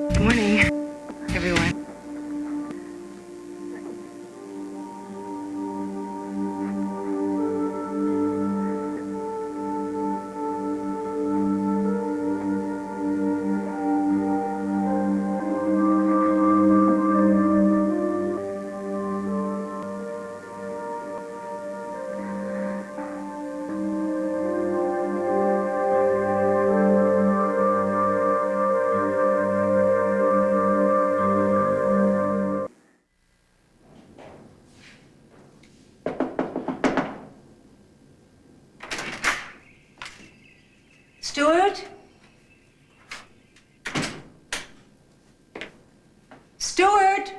Good morning, everyone. Stuart? Stuart?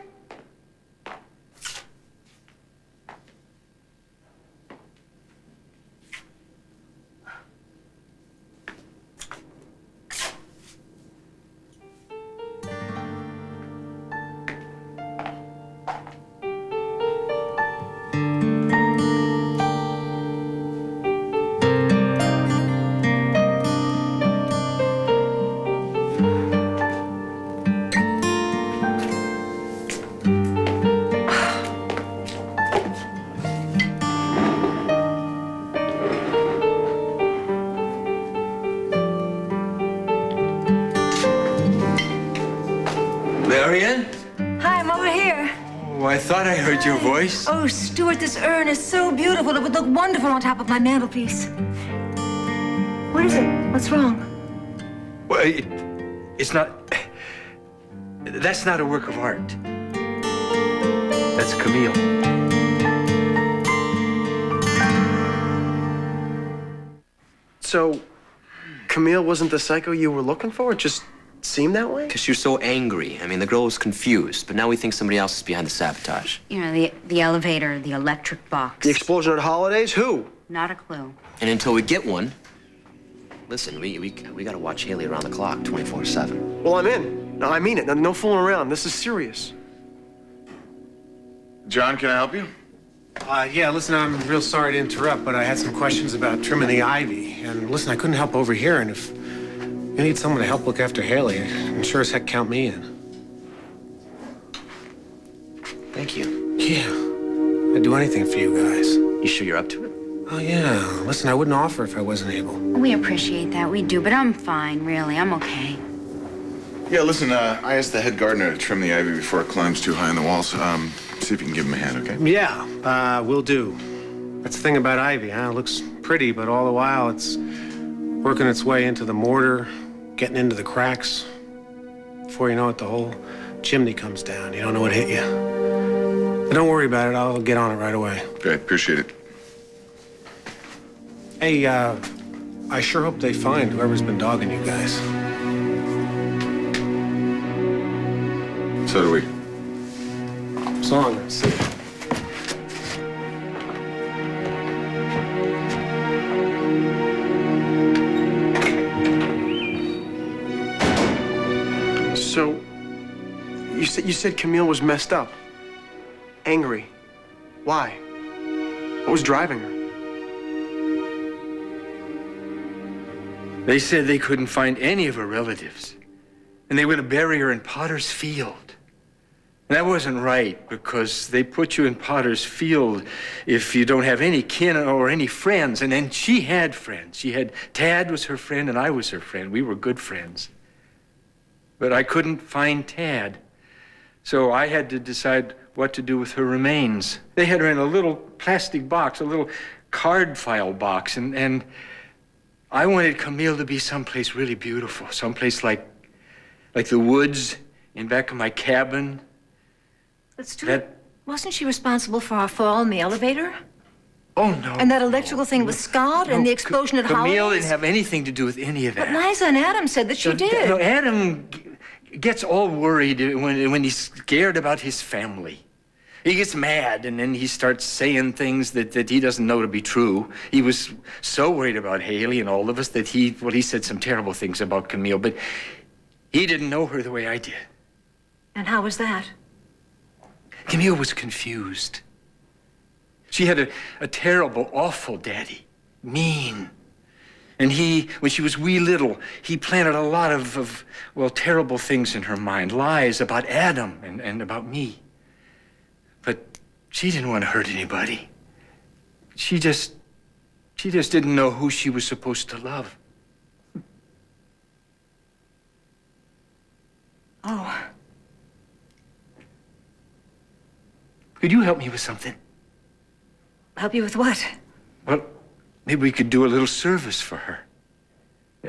Marian? Hi, I'm over here. Oh, I thought I heard your voice. Oh, Stuart, this urn is so beautiful. It would look wonderful on top of my mantelpiece. What is it? What's wrong? Well, it's not... That's not a work of art. That's Camille. So, Camille wasn't the psycho you were looking for? It just seemed that way? Because you're so angry. I mean, the girl was confused, but now we think somebody else is behind the sabotage. You know, the elevator, the electric box. The explosion at Holidays? Who? Not a clue. And until we get one, listen, we gotta watch Haley around the clock, 24/7. Well, I'm in. No, I mean it. No fooling around. This is serious. John, can I help you? Yeah, listen, I'm real sorry to interrupt, but I had some questions about trimming the ivy. And listen, I couldn't help overhear, and if you need someone to help look after Haley, and sure as heck count me in. Thank you. Yeah, I'd do anything for you guys. You sure you're up to it? Oh, yeah. Listen, I wouldn't offer if I wasn't able. We appreciate that. We do, but I'm fine, really. I'm okay. Yeah, listen, I asked the head gardener to trim the ivy before it climbs too high in the walls. See if you can give him a hand, okay? Yeah, will do. That's the thing about ivy, huh? It looks pretty, but all the while it's working its way into the mortar, getting into the cracks. Before you know it, the whole chimney comes down. You don't know what hit you. But don't worry about it. I'll get on it right away. Great, appreciate it. Hey, I sure hope they find whoever's been dogging you guys. So do we. So long. See you. So, you said Camille was messed up. Angry. Why? What was driving her? They said they couldn't find any of her relatives. And they were going to bury her in Potter's Field. And that wasn't right, because they put you in Potter's Field if you don't have any kin or any friends. And then she had friends. She had... Tad was her friend, and I was her friend. We were good friends. But I couldn't find Tad. So I had to decide what to do with her remains. They had her in a little plastic box, a little card file box. And I wanted Camille to be someplace really beautiful, someplace like the woods in back of my cabin. But Stuart, wasn't she responsible for our fall in the elevator? Oh, no. And that electrical thing with Scott and the explosion at Holidays? Camille didn't have anything to do with any of that. But Liza and Adam said that she did. No, Adam gets all worried when he's scared about his family. He gets mad, and then he starts saying things that he doesn't know to be true. He was so worried about Haley and all of us that he said some terrible things about Camille, but he didn't know her the way I did. And how was that? Camille was confused. She had a terrible, awful daddy, mean. And when she was wee little, he planted a lot of terrible things in her mind, lies about Adam and about me. But she didn't want to hurt anybody. She just didn't know who she was supposed to love. Oh. Could you help me with something? Help you with what? Well, maybe we could do a little service for her.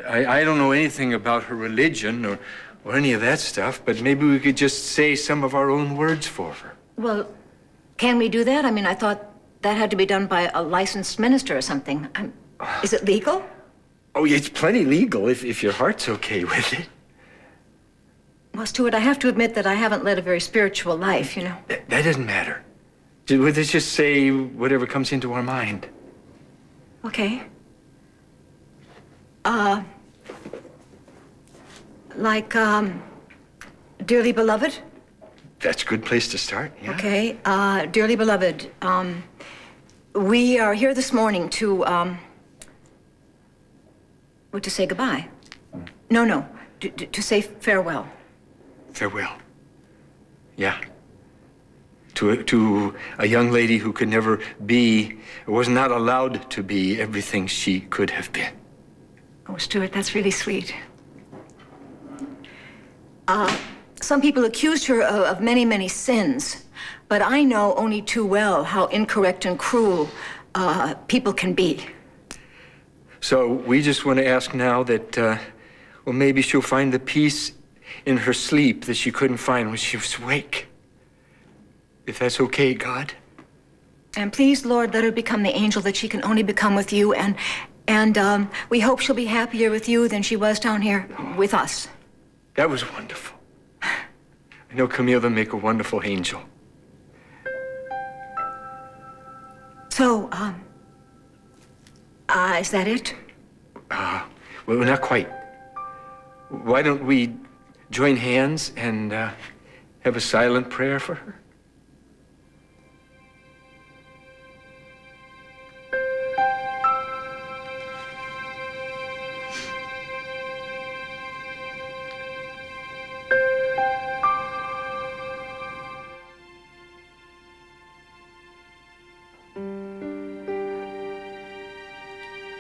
I don't know anything about her religion or any of that stuff, but maybe we could just say some of our own words for her. Well, can we do that? I mean, I thought that had to be done by a licensed minister or something. Is it legal? Oh, yeah, it's plenty legal if your heart's okay with it. Well, Stuart, I have to admit that I haven't led a very spiritual life, you know. That doesn't matter. Let's just say whatever comes into our mind. Okay. Dearly beloved? That's a good place to start, yeah. Okay. Dearly beloved, we are here this morning to say goodbye. No, to say farewell. Farewell. Yeah. To a young lady who could never be, was not allowed to be everything she could have been. Oh, Stuart, that's really sweet. Some people accused her of many, many sins, but I know only too well how incorrect and cruel people can be. So we just want to ask now that, well, maybe she'll find the peace in her sleep that she couldn't find when she was awake. If that's okay, God. And please, Lord, let her become the angel that she can only become with you, and we hope she'll be happier with you than she was down here with us. That was wonderful. I know Camille will make a wonderful angel. So, is that it? Well, not quite. Why don't we join hands and have a silent prayer for her?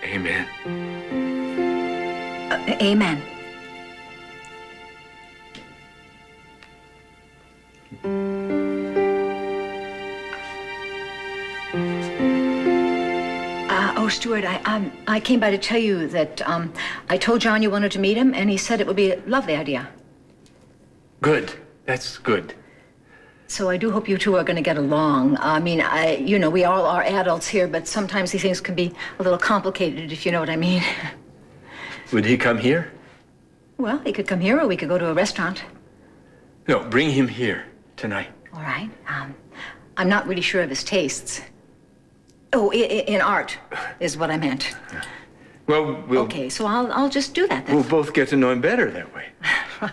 Amen. Amen. Oh, Stuart, I came by to tell you that I told John you wanted to meet him, and he said it would be a lovely idea. Good. That's good. So I do hope you two are going to get along. I mean, we all are adults here, but sometimes these things can be a little complicated, if you know what I mean. Would he come here? Well, he could come here, or we could go to a restaurant. No, bring him here tonight. All right. I'm not really sure of his tastes. Oh, in art is what I meant. Well, we'll... Okay, so I'll just do that then. We'll both get to know him better that way. Right.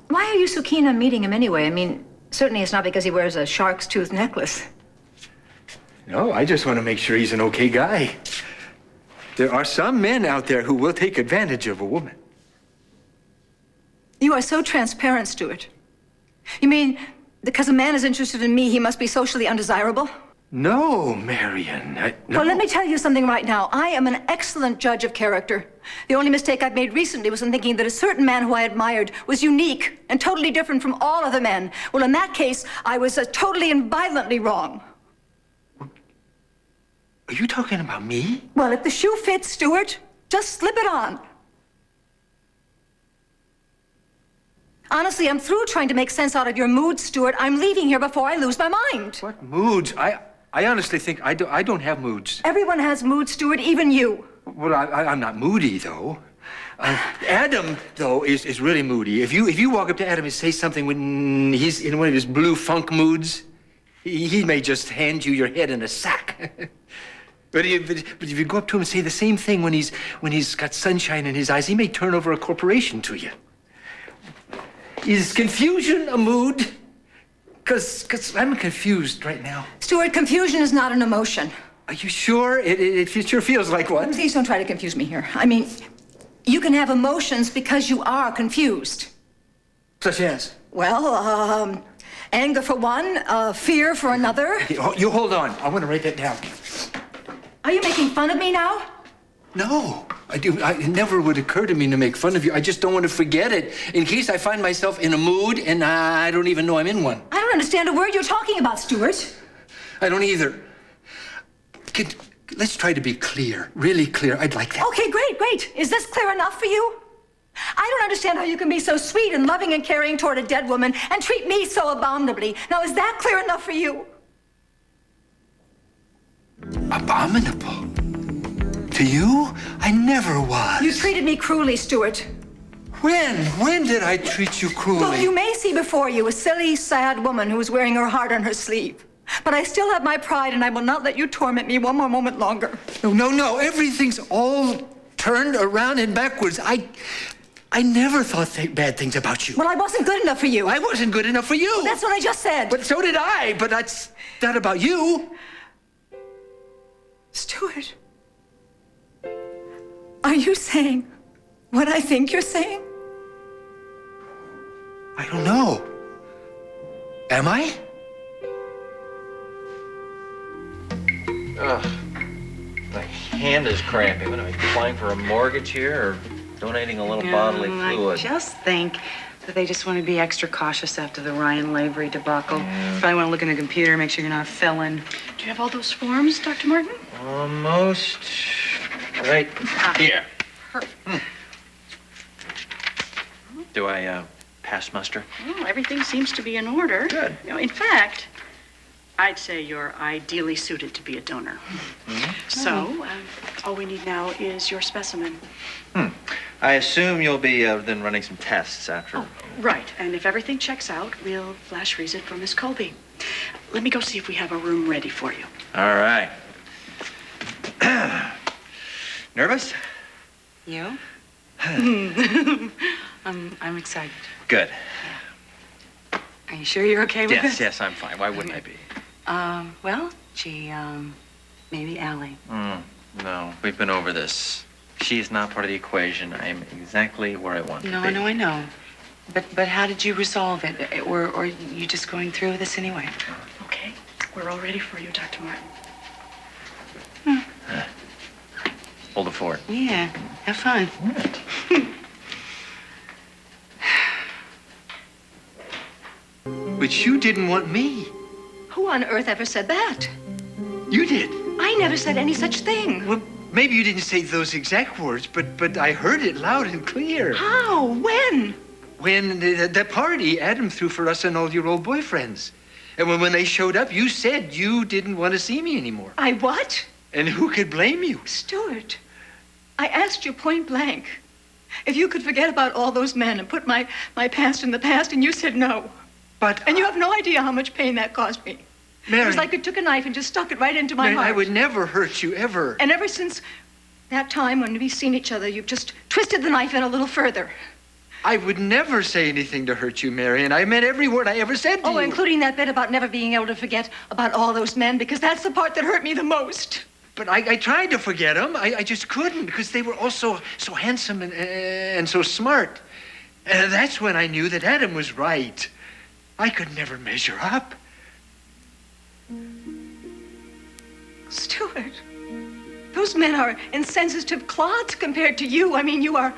Why are you so keen on meeting him anyway? I mean, certainly it's not because he wears a shark's tooth necklace. No, I just want to make sure he's an okay guy. There are some men out there who will take advantage of a woman. You are so transparent, Stuart. You mean because a man is interested in me, he must be socially undesirable? No, Marian. No. Well, let me tell you something right now. I am an excellent judge of character. The only mistake I've made recently was in thinking that a certain man who I admired was unique and totally different from all other men. Well, in that case, I was totally and violently wrong. Are you talking about me? Well, if the shoe fits, Stuart, just slip it on. Honestly, I'm through trying to make sense out of your moods, Stuart. I'm leaving here before I lose my mind. What moods? I honestly think I don't have moods. Everyone has moods, Stuart, even you. Well, I'm not moody, though. Adam, though, is really moody. If you walk up to Adam and say something when he's in one of his blue funk moods, he may just hand you your head in a sack. But if you go up to him and say the same thing when he's got sunshine in his eyes, he may turn over a corporation to you. Is confusion a mood? Because I'm confused right now. Stuart, confusion is not an emotion. Are you sure? It sure feels like one. Please don't try to confuse me here. I mean, you can have emotions because you are confused. Such as? Well, anger for one, fear for another. You hold on. I want to write that down. Are you making fun of me now? No, it never would occur to me to make fun of you. I just don't want to forget it in case I find myself in a mood and I don't even know I'm in one. I don't understand a word you're talking about, Stuart. I don't either. Let's try to be clear, really clear. I'd like that. Okay, great. Is this clear enough for you? I don't understand how you can be so sweet and loving and caring toward a dead woman and treat me so abominably. Now, is that clear enough for you? Abominable? To you? I never was. You treated me cruelly, Stuart. When? When did I treat you cruelly? Look, you may see before you a silly, sad woman who is wearing her heart on her sleeve. But I still have my pride, and I will not let you torment me one more moment longer. No. Everything's all turned around and backwards. I never thought bad things about you. Well, I wasn't good enough for you. I wasn't good enough for you. Well, that's what I just said. But so did I. But that's not about you. Stuart, are you saying what I think you're saying? I don't know. Am I? Ugh, my hand is cramping. What am I applying for a mortgage here or donating a little bodily fluid? I just think that they just want to be extra cautious after the Ryan Lavery debacle. Probably want to look in the computer, make sure you're not a felon. Do you have all those forms, Dr. Martin? Almost. Right here. Perfect. Do I pass muster? Well, everything seems to be in order. Good. You know, in fact, I'd say you're ideally suited to be a donor. So, all we need now is your specimen. I assume you'll be then running some tests after. Oh, right. And if everything checks out, we'll flash freeze it for Miss Colby. Let me go see if we have a room ready for you. All right. Nervous? You? I'm excited. Good. Are you sure you're okay with this? Yes, I'm fine. Why wouldn't I be? Well, gee, maybe Allie. No, we've been over this. She is not part of the equation. I am exactly where I want to be. I know. But how did you resolve it? Or are you just going through with this anyway? Okay, we're all ready for you, Dr. Martin. Hold it forward. Yeah, have fun. But you didn't want me. Who on earth ever said that? You did. I never said any such thing. Well, maybe you didn't say those exact words, but I heard it loud and clear. How? When? When the party Adam threw for us and all your old boyfriends. And when they showed up, you said you didn't want to see me anymore. I what? And who could blame you? Stuart, I asked you point blank if you could forget about all those men and put my past in the past, and you said no. But... And you have no idea how much pain that caused me. Marian, it was like you took a knife and just stuck it right into my heart. I would never hurt you, ever. And ever since that time when we've seen each other, you've just twisted the knife in a little further. I would never say anything to hurt you, Marian. I meant every word I ever said to you. Oh, including that bit about never being able to forget about all those men, because that's the part that hurt me the most. But I tried to forget them. I just couldn't, because they were all so handsome and so smart. And that's when I knew that Adam was right. I could never measure up. Stuart, those men are insensitive clods compared to you. I mean, you are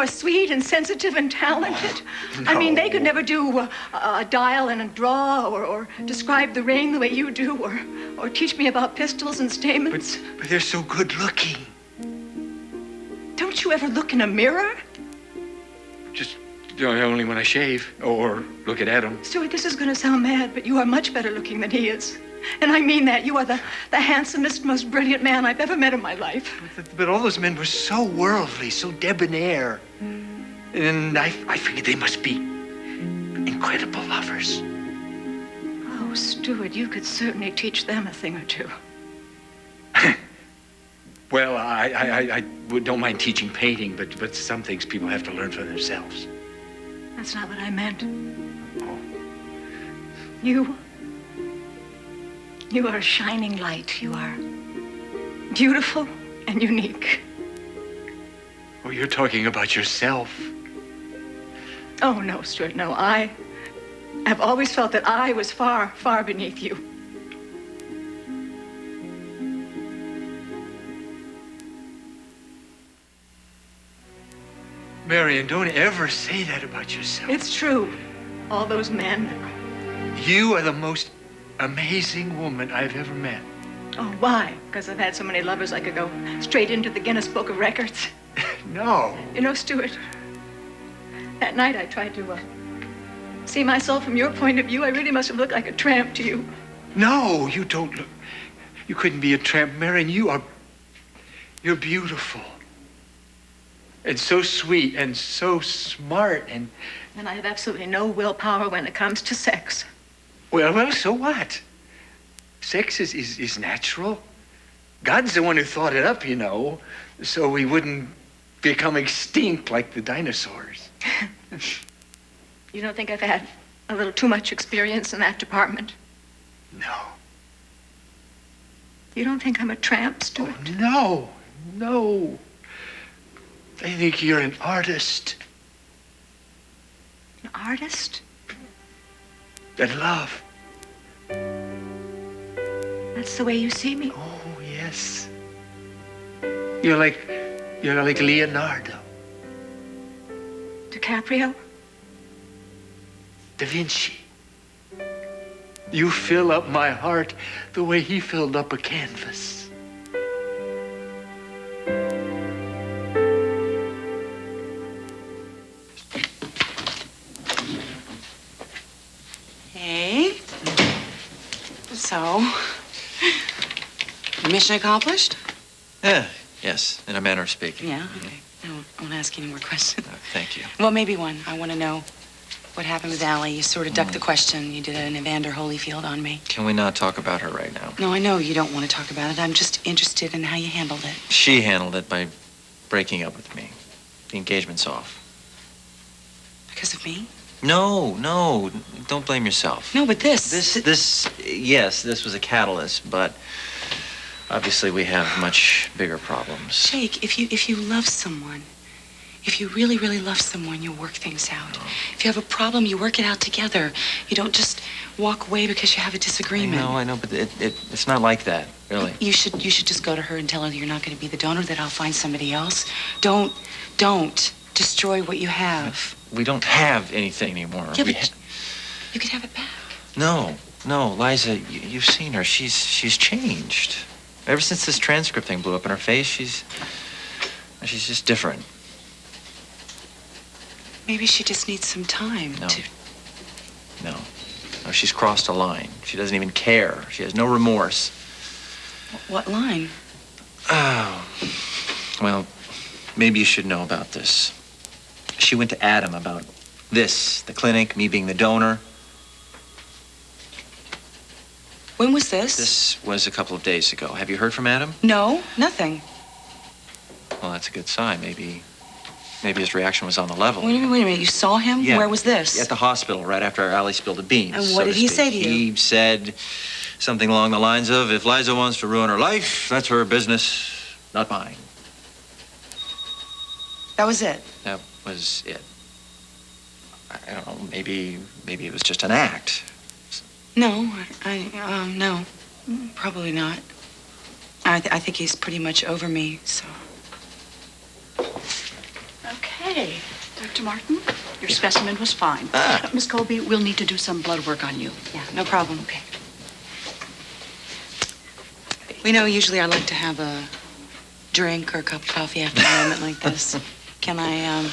sweet and sensitive and talented. Oh, no. I mean, they could never do a dial and a draw or describe the rain the way you do or teach me about pistils and stamens. But they're so good looking. Don't you ever look in a mirror? Just only when I shave or look at Adam. Stuart, this is going to sound mad, but you are much better looking than he is. And I mean that. You are the handsomest, most brilliant man I've ever met in my life. But all those men were so worldly, so debonair. And I figured they must be incredible lovers. Oh, Stuart, you could certainly teach them a thing or two. Well, I don't mind teaching painting, but some things people have to learn for themselves. That's not what I meant. Oh. You are a shining light. You are beautiful and unique. Oh, you're talking about yourself. Oh, no, Stuart, no. I have always felt that I was far, far beneath you. Marian, don't ever say that about yourself. It's true. All those men. You are the most amazing woman I've ever met. Oh, why? Because I've had so many lovers I could go straight into the Guinness Book of Records. No. You know, Stuart, that night I tried to see myself from your point of view. I really must have looked like a tramp to you. No, you don't look. You couldn't be a tramp, Marian. You're beautiful. And so sweet and so smart and... And I have absolutely no willpower when it comes to sex. Well, so what? Sex is natural. God's the one who thought it up, you know, so we wouldn't become extinct like the dinosaurs. You don't think I've had a little too much experience in that department? No. You don't think I'm a tramp, Stuart? Oh, no. I think you're an artist. An artist? That love. That's the way you see me? Oh, yes. You're like Leonardo. DiCaprio? Da Vinci. You fill up my heart the way he filled up a canvas. Hey. So, mission accomplished? Yeah, yes, in a manner of speaking. Yeah, okay. I won't ask you any more questions. Thank you. Well, maybe one. I want to know what happened with Allie. You sort of ducked the question. You did an Evander Holyfield on me. Can we not talk about her right now? No, I know you don't want to talk about it. I'm just interested in how you handled it. She handled it by breaking up with me. The engagement's off. Because of me? No, don't blame yourself. No, but this Yes, this was a catalyst, but obviously we have much bigger problems. Jake, if you love someone, if you really, really love someone, you work things out. If you have a problem, you work it out together. You don't just walk away because you have a disagreement. I know, but it's not like that, really. You should just go to her and tell her that you're not going to be the donor, that I'll find somebody else. Don't destroy what you have. We don't have anything anymore. Yeah, but you could have it back. No, Liza, you've seen her. She's changed. Ever since this transcript thing blew up in her face, she's just different. Maybe she just needs some time to... No, she's crossed a line. She doesn't even care. She has no remorse. What line? Oh, well, maybe you should know about this. She went to Adam about this, the clinic, me being the donor. When was this? This was a couple of days ago. Have you heard from Adam? No, nothing. Well, that's a good sign. Maybe his reaction was on the level. Wait a minute. You saw him? Yeah. Where was this? At the hospital, right after Allie spilled the beans. And what did he say to you? He said something along the lines of, if Liza wants to ruin her life, that's her business, not mine. That was it? That was it. I don't know, maybe it was just an act. No, no. Probably not. I think he's pretty much over me, so... Okay, Dr. Martin, your specimen was fine. Miss Colby, we'll need to do some blood work on you. Yeah, no problem. Okay. We know usually I like to have a drink or a cup of coffee after a moment like this. Can I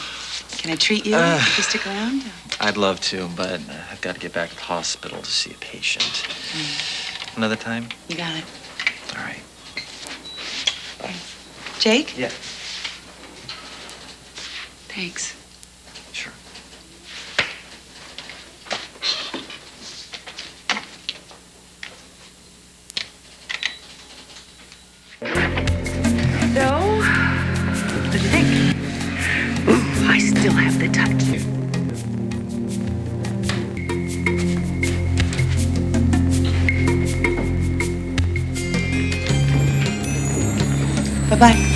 treat you if you stick around? I'd love to, but I've got to get back to the hospital to see a patient. Another time? You got it. All right. Bye. Jake? Yeah. Thanks. Sure. So, what do you think? Ooh, I still have the touch. Bye-bye.